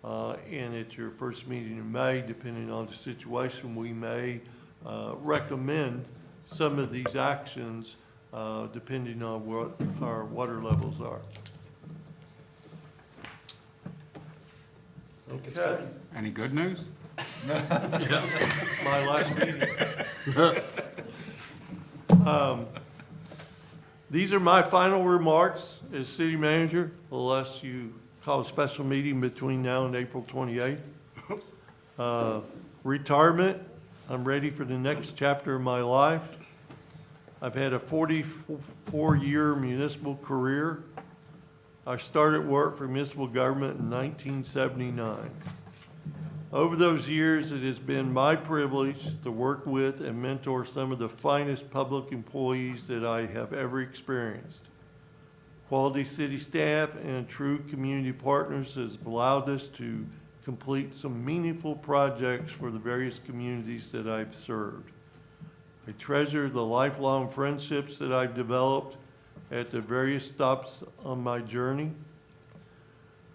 and at your first meeting in May, depending on the situation, we may recommend some of these actions depending on what our water levels are. Okay. Any good news? My last meeting. These are my final remarks as city manager, unless you call a special meeting between now and April 28th. Retirement, I'm ready for the next chapter of my life. I've had a 44-year municipal career. I started work for municipal government in 1979. Over those years, it has been my privilege to work with and mentor some of the finest public employees that I have ever experienced. Quality city staff and true community partners has allowed us to complete some meaningful projects for the various communities that I've served. I treasure the lifelong friendships that I've developed at the various stops on my journey.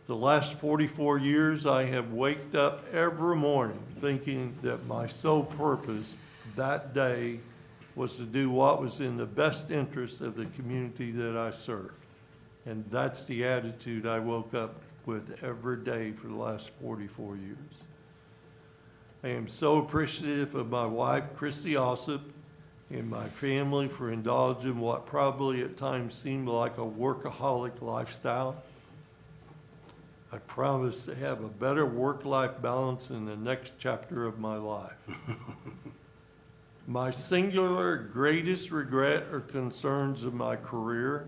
The last 44 years, I have waked up every morning thinking that my sole purpose that day was to do what was in the best interest of the community that I served. And that's the attitude I woke up with every day for the last 44 years. I am so appreciative of my wife, Christy Ossip, and my family for indulging what probably at times seemed like a workaholic lifestyle. I promise to have a better work-life balance in the next chapter of my life. My singular greatest regret or concerns of my career,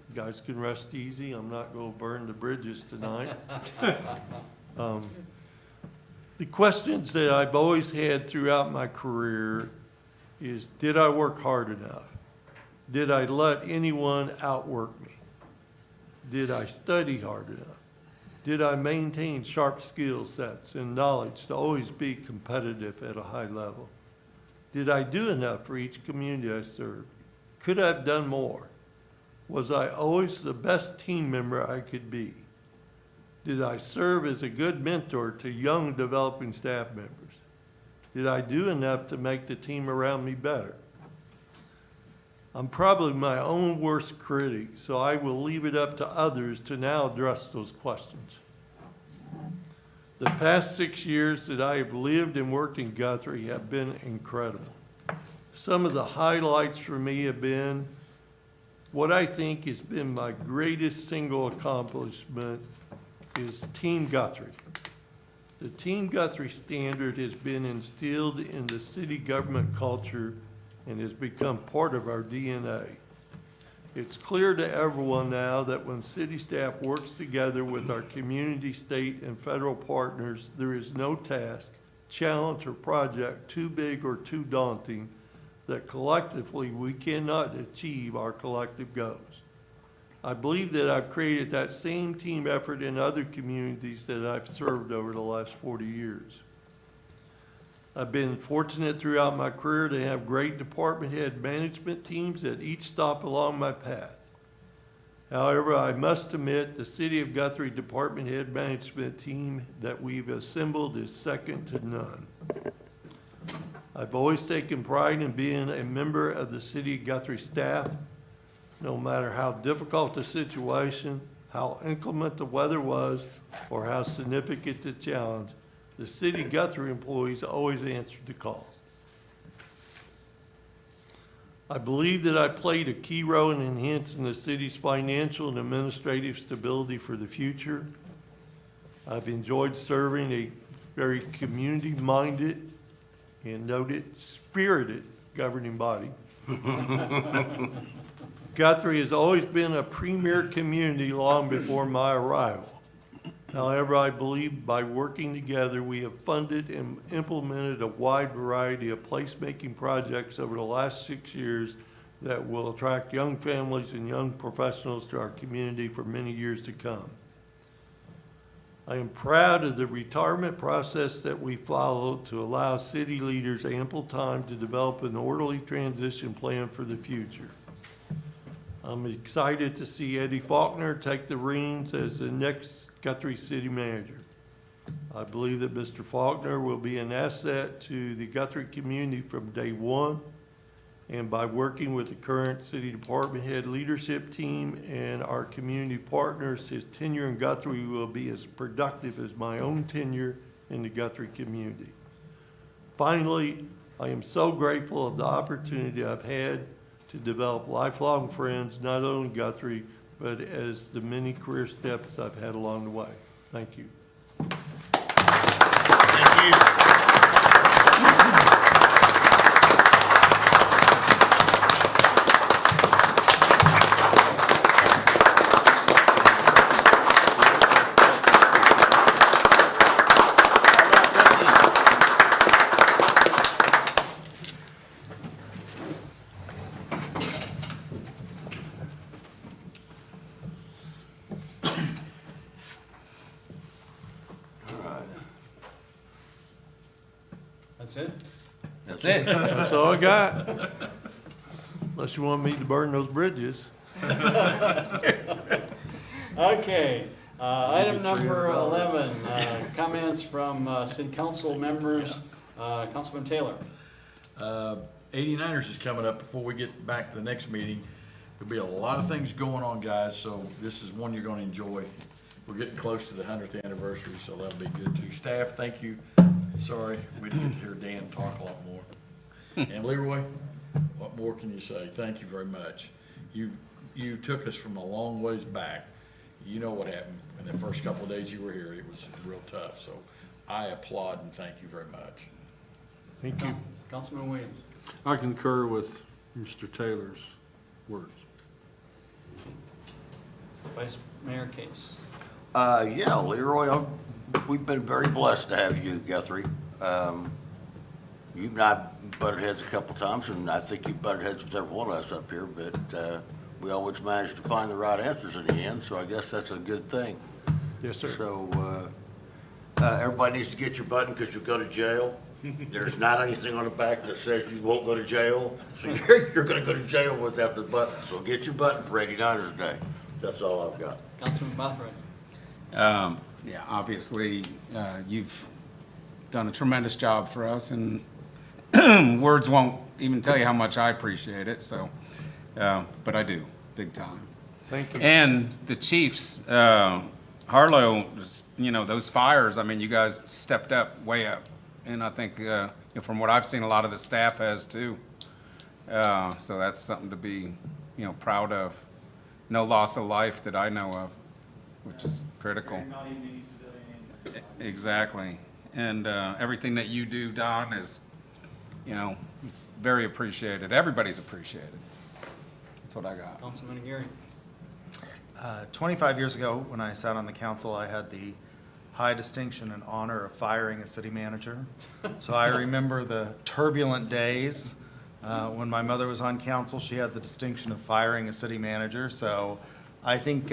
you guys can rest easy, I'm not going to burn the bridges tonight. The questions that I've always had throughout my career is, did I work hard enough? Did I let anyone outwork me? Did I study hard enough? Did I maintain sharp skill sets and knowledge to always be competitive at a high level? Did I do enough for each community I served? Could I have done more? Was I always the best team member I could be? Did I serve as a good mentor to young developing staff members? Did I do enough to make the team around me better? I'm probably my own worst critic, so I will leave it up to others to now address those questions. The past 6 years that I have lived and worked in Guthrie have been incredible. Some of the highlights for me have been what I think has been my greatest single accomplishment is Team Guthrie. The Team Guthrie standard has been instilled in the city government culture and has become part of our DNA. It's clear to everyone now that when city staff works together with our community, state, and federal partners, there is no task, challenge, or project too big or too daunting that collectively we cannot achieve our collective goals. I believe that I've created that same team effort in other communities that I've served over the last 40 years. I've been fortunate throughout my career to have great department head management teams at each stop along my path. However, I must admit the City of Guthrie department head management team that we've assembled is second to none. I've always taken pride in being a member of the City of Guthrie staff. No matter how difficult the situation, how inclement the weather was, or how significant the challenge, The city Guthrie employees always answered the call. I believe that I played a key role in enhancing the city's financial and administrative stability for the future. I've enjoyed serving a very community-minded and noted spirited governing body. Guthrie has always been a premier community long before my arrival. However, I believe by working together, we have funded and implemented a wide variety of placemaking projects over the last 6 years that will attract young families and young professionals to our community for many years to come. I am proud of the retirement process that we followed to allow city leaders ample time to develop an orderly transition plan for the future. I'm excited to see Eddie Faulkner take the reins as the next Guthrie City Manager. I believe that Mr. Faulkner will be an asset to the Guthrie community from day one, and by working with the current city department head leadership team and our community partners, his tenure in Guthrie will be as productive as my own tenure in the Guthrie community. Finally, I am so grateful of the opportunity I've had to develop lifelong friends, not only in Guthrie, but as the many career steps I've had along the way. Thank you. Thank you. That's it? That's it. That's all I got. Unless you want me to burn those bridges. Okay, item number 11, comments from city council members. Councilman Taylor. 89ers is coming up before we get back to the next meeting. There'll be a lot of things going on, guys, so this is one you're gonna enjoy. We're getting close to the 100th anniversary, so that'll be good too. Staff, thank you. Sorry, we didn't get to hear Dan talk a lot more. And Leroy, what more can you say? Thank you very much. You took us from a long ways back. You know what happened in the first couple of days you were here. It was real tough, so I applaud and thank you very much. Thank you. Councilman Williams. I concur with Mr. Taylor's words. Vice Mayor Case. Yeah, Leroy, we've been very blessed to have you, Guthrie. You and I butted heads a couple times, and I think you butted heads with every one of us up here, but we always managed to find the right answers in the end, so I guess that's a good thing. Yes, sir. So everybody needs to get your button because you'll go to jail. There's not anything on the back that says you won't go to jail, so you're going to go to jail without the button. So get your button for 89ers Day. That's all I've got. Councilman Guthrie. Yeah, obviously, you've done a tremendous job for us, and words won't even tell you how much I appreciate it, so, but I do, big time. Thank you. And the Chiefs, Harlow, those fires, I mean, you guys stepped up, way up. And I think, from what I've seen, a lot of the staff has too. So that's something to be, proud of. No loss of life that I know of, which is critical. Not even any civilian injury. Exactly. And everything that you do, Don, is, it's very appreciated. Everybody's appreciated. That's what I got. Councilman Gary. 25 years ago, when I sat on the council, I had the high distinction and honor of firing a city manager. So I remember the turbulent days when my mother was on council. She had the distinction of firing a city manager. So I think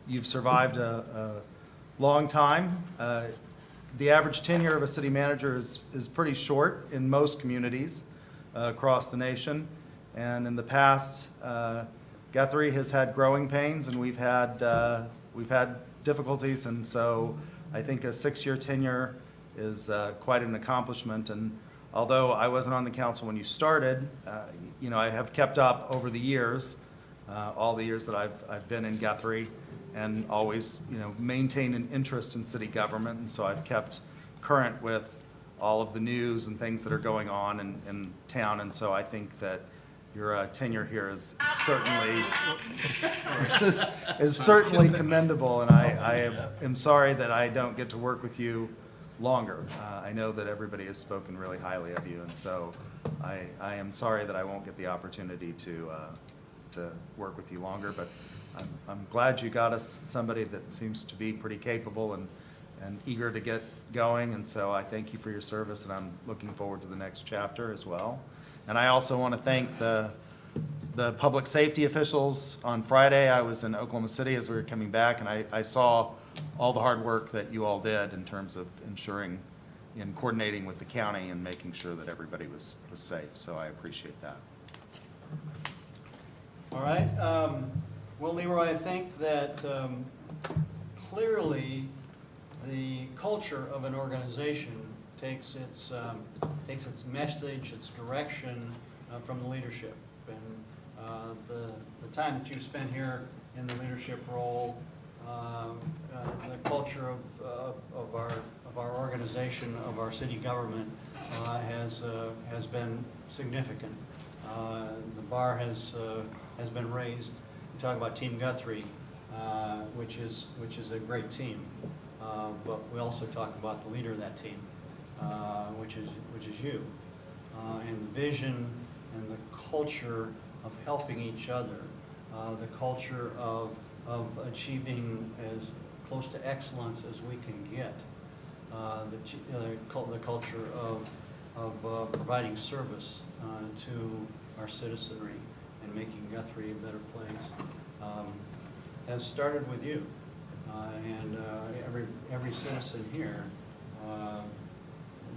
you've survived a long time. The average tenure of a city manager is pretty short in most communities across the nation. And in the past, Guthrie has had growing pains, and we've had difficulties, and so I think a 6-year tenure is quite an accomplishment. And although I wasn't on the council when you started, I have kept up over the years, all the years that I've been in Guthrie, and always maintained an interest in city government. And so I've kept current with all of the news and things that are going on in town, and so I think that your tenure here is certainly is certainly commendable, and I am sorry that I don't get to work with you longer. I know that everybody has spoken really highly of you, and so I am sorry that I won't get the opportunity to work with you longer, but I'm glad you got us somebody that seems to be pretty capable and eager to get going, and so I thank you for your service, and I'm looking forward to the next chapter as well. And I also want to thank the public safety officials. On Friday, I was in Oklahoma City as we were coming back, and I saw all the hard work that you all did in terms of ensuring and coordinating with the county and making sure that everybody was safe, so I appreciate that. All right. Well, Leroy, I think that clearly the culture of an organization takes its message, its direction from the leadership. And the time that you've spent here in the leadership role, the culture of our organization, of our city government, has been significant. The bar has been raised. We talk about Team Guthrie, which is a great team, but we also talk about the leader of that team, which is you, and the vision and the culture of helping each other, the culture of achieving as close to excellence as we can get, the culture of providing service to our citizenry and making Guthrie a better place, has started with you, and every citizen here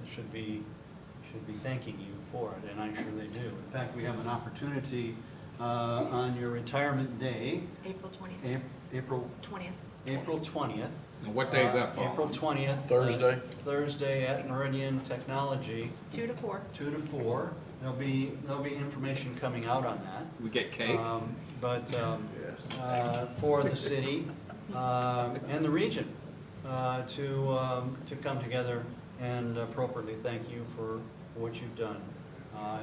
should be thanking you for it, and I'm sure they do. In fact, we have an opportunity on your retirement day, April 20th. April 20th. April 20th. What day is that fall? April 20th. Thursday. Thursday at Meridian Technology, 2 to 4. 2 to 4. There'll be information coming out on that. We get cake? For the city and the region to come together and appropriately thank you for what you've done.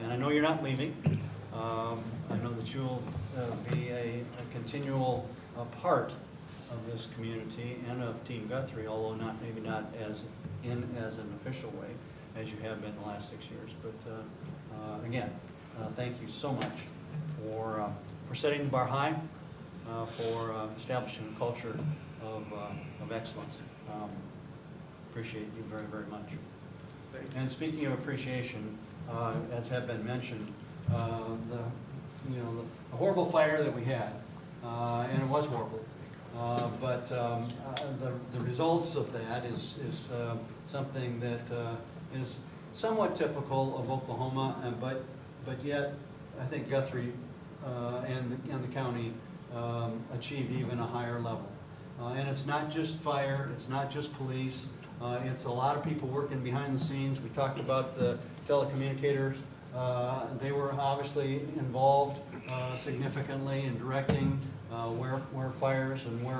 And I know you're not leaving. I know that you'll be a continual part of this community and of Team Guthrie, although maybe not as an official way as you have been the last 6 years. But again, thank you so much for setting the bar high, for establishing a culture of excellence. Appreciate you very, very much. And speaking of appreciation, as have been mentioned, the horrible fire that we had, and it was horrible. But the results of that is something that is somewhat typical of Oklahoma, but yet I think Guthrie and the county achieved even a higher level. And it's not just fire, it's not just police, it's a lot of people working behind the scenes. We talked about the telecommunicators. They were obviously involved significantly in directing where fires and where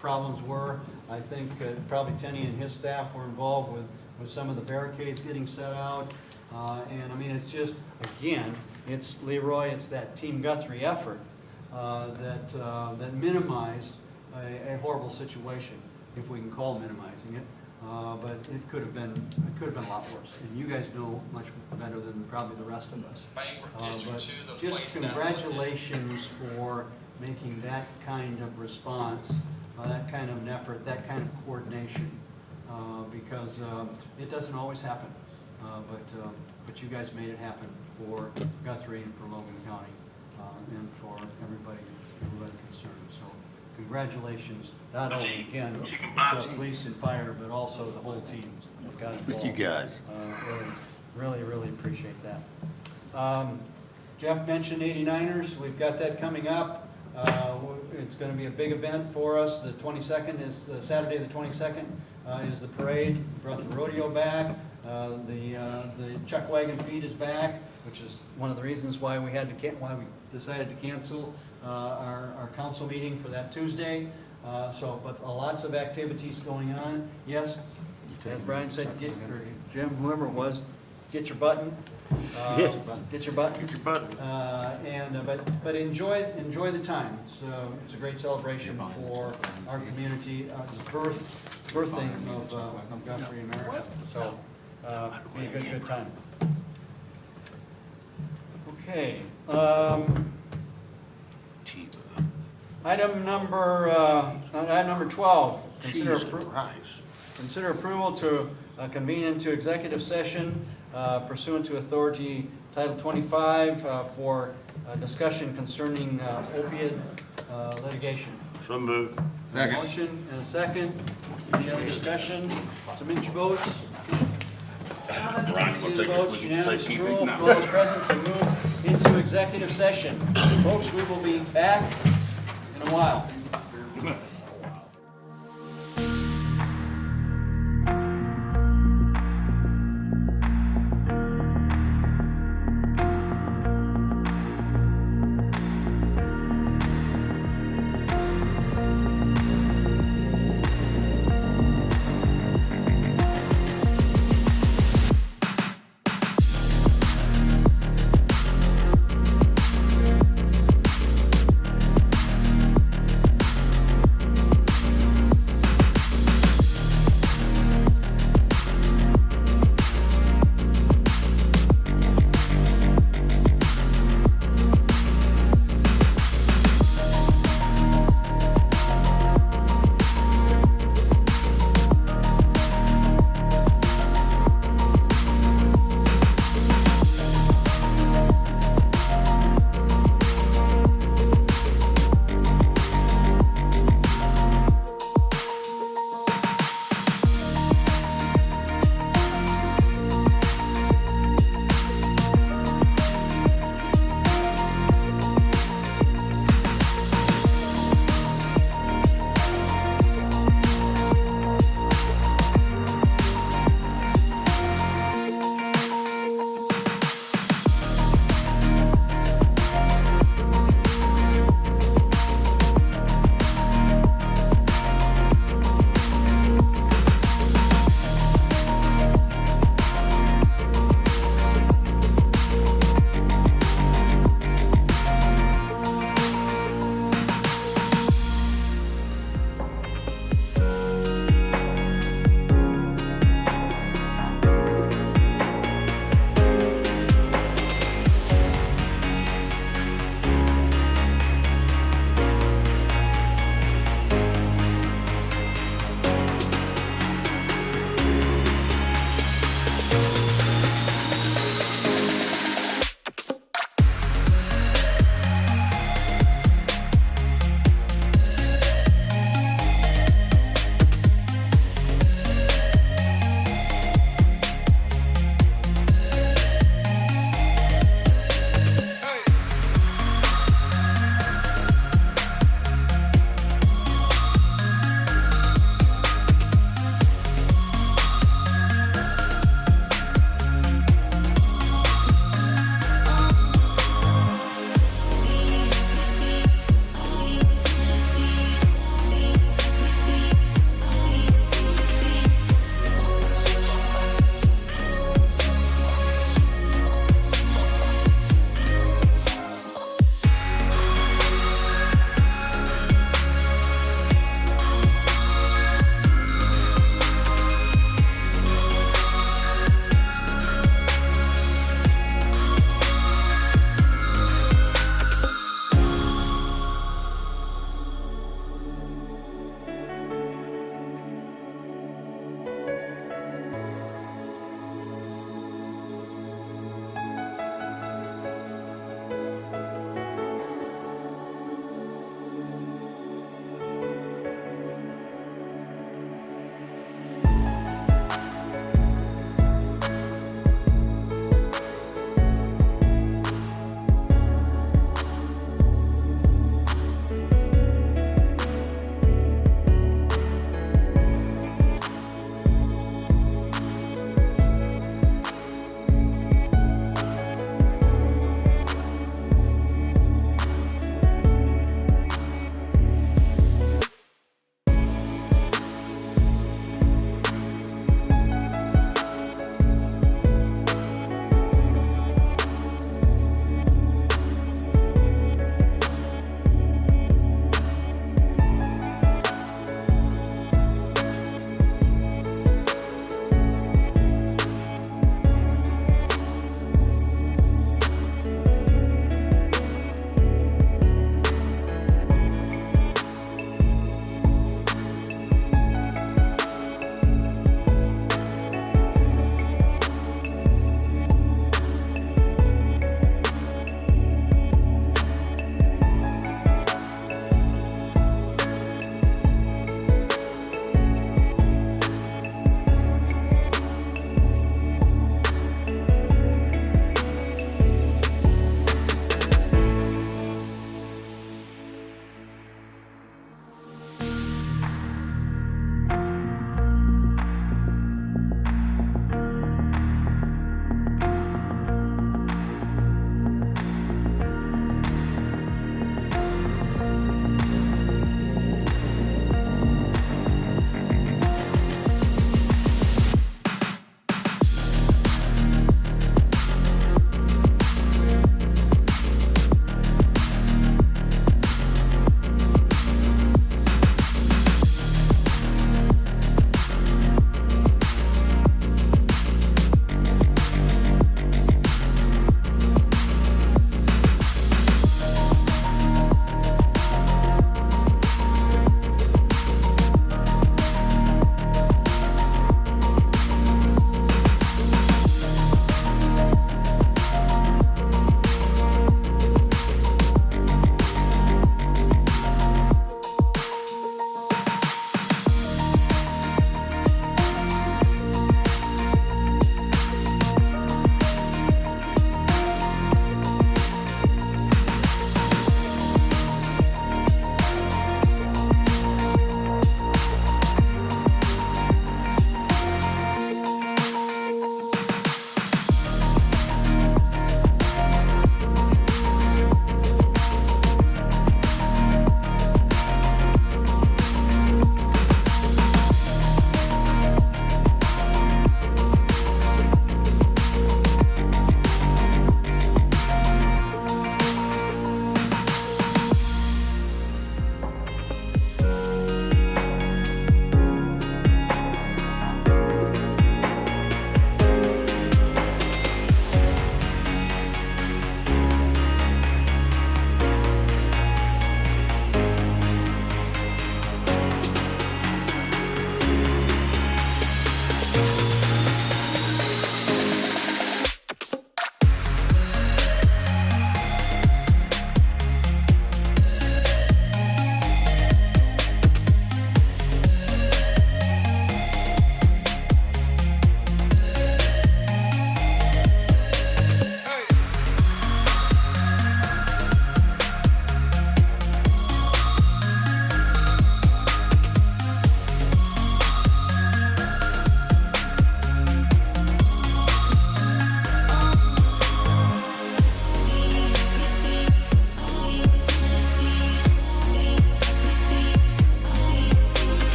problems were. I think probably Tenny and his staff were involved with some of the barricades getting set out. And I mean, it's just, again, it's Leroy, it's that Team Guthrie effort that minimized a horrible situation, if we can call minimizing it. But it could have been a lot worse, and you guys know much better than probably the rest of us. But just congratulations for making that kind of response, that kind of an effort, that kind of coordination, because it doesn't always happen. But you guys made it happen for Guthrie and for Logan County, and for everybody concerned. So congratulations, not only again to police and fire, but also the whole team that got involved. With you guys. Really, really appreciate that. Jeff mentioned 89ers. We've got that coming up. It's going to be a big event for us. The 22nd is Saturday. The 22nd is the parade. Brought the rodeo back. The chuck wagon feed is back, which is one of the reasons why we we decided to cancel our council meeting for that Tuesday. But lots of activities going on. Yes. as Brian said, or Jim, whoever it was, get your button. Get Get your button. Get your button. But enjoy the time. It's a great celebration for our community, the birthing of Guthrie, America. So, be a good time. Okay, item number 12, Jesus Christ. consider approval to convene into executive session pursuant to authority Title 25 for discussion concerning opiate litigation. So moved. Second. Motion and a second. Any other discussion? Submit your votes. See the votes, unanimous approval. All those present to move into executive session. Folks, we will be back in a while.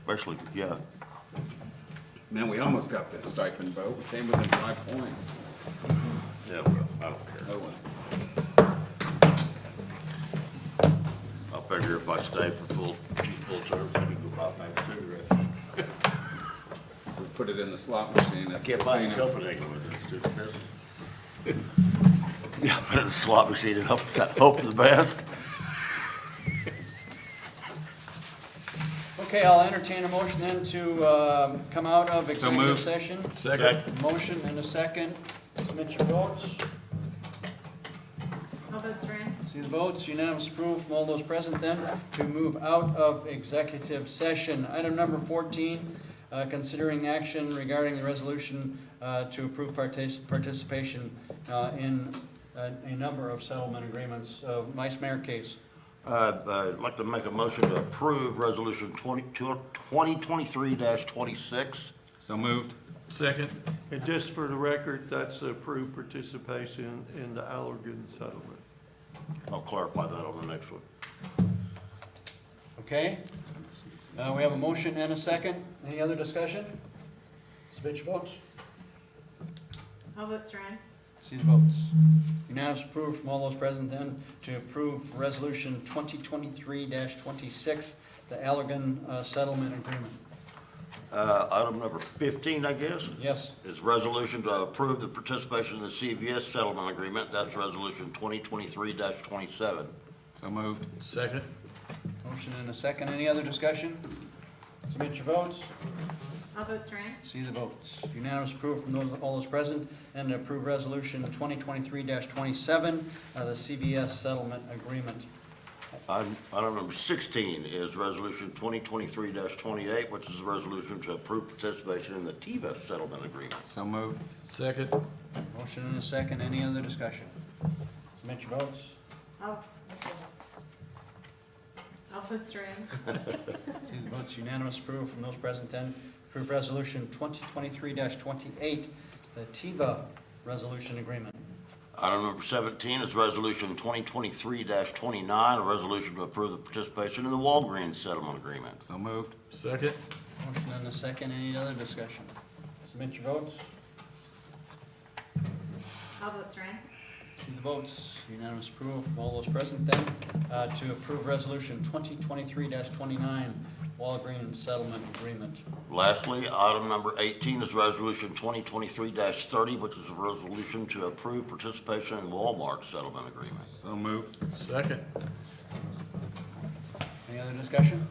especially, yeah. Man, we almost got the stipend vote. We came within 5 points. Yeah, well, I don't care. Oh, well. I figure if I stay for full term, I can go buy my cigarettes. We put it in the slot machine I at can't the buy a casino. Copenhagen with it, it's too expensive. Yeah, put it in the slot machine and hope for the best. Okay, I'll entertain a motion then to come out of executive moved. session. Second. Motion and a second. Submit your votes. All votes are in. See the votes, unanimous approval from all those present then to move out of executive session. Item number 14, considering action regarding the resolution to approve participation in a number of settlement agreements. Vice Mayor Case. I'd like to make a motion to approve Resolution 2023-26. So moved. Second. And just for the record, that's approved participation in the Allergan settlement. I'll clarify that on the next one. Okay? We have a motion and a second. Any other discussion? Submit your votes. All votes are in. See the votes. Unanimous approval from all those present then to approve Resolution 2023-26, the Allergan Settlement Agreement. Item number 15, I guess, Yes. is resolution to approve the participation in the CVS settlement agreement. That's Resolution 2023-27. So moved. Second. Motion and a second. Any other discussion? Submit your votes. All votes are in. See the votes. Unanimous approval from all those present and to approve Resolution 2023-27, the CVS Settlement Agreement. Item number 16 is Resolution 2023-28, which is a resolution to approve participation in the TIVA settlement agreement. So moved. Second. Motion and a second. Any other discussion? Submit your votes. All votes are in. See the votes. Unanimous approval from those present then. Approve Resolution 2023-28, the TIVA Resolution Agreement. Item number 17 is Resolution 2023-29, a resolution to approve the participation in the Walgreens settlement agreement. So moved. Second. Motion and a second. Any other discussion? Submit your votes. All votes are in. See the votes. Unanimous approval from all those present then to approve Resolution 2023-29, Walgreens Settlement Agreement. Lastly, item number 18 is Resolution 2023-30, which is a resolution to approve participation in the Walmart settlement agreement. So moved. Second. Any other discussion?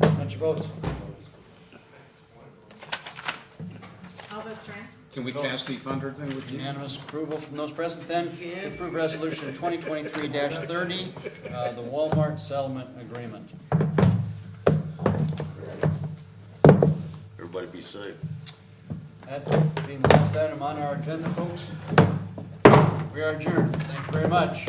Submit your votes. All votes are in. Can we cash these hundreds in with you? Unanimous approval from those present then to approve Resolution 2023-30, the Walmart Settlement Agreement. Everybody be safe. That being the last item on our agenda, folks, we are adjourned. Thank you very much.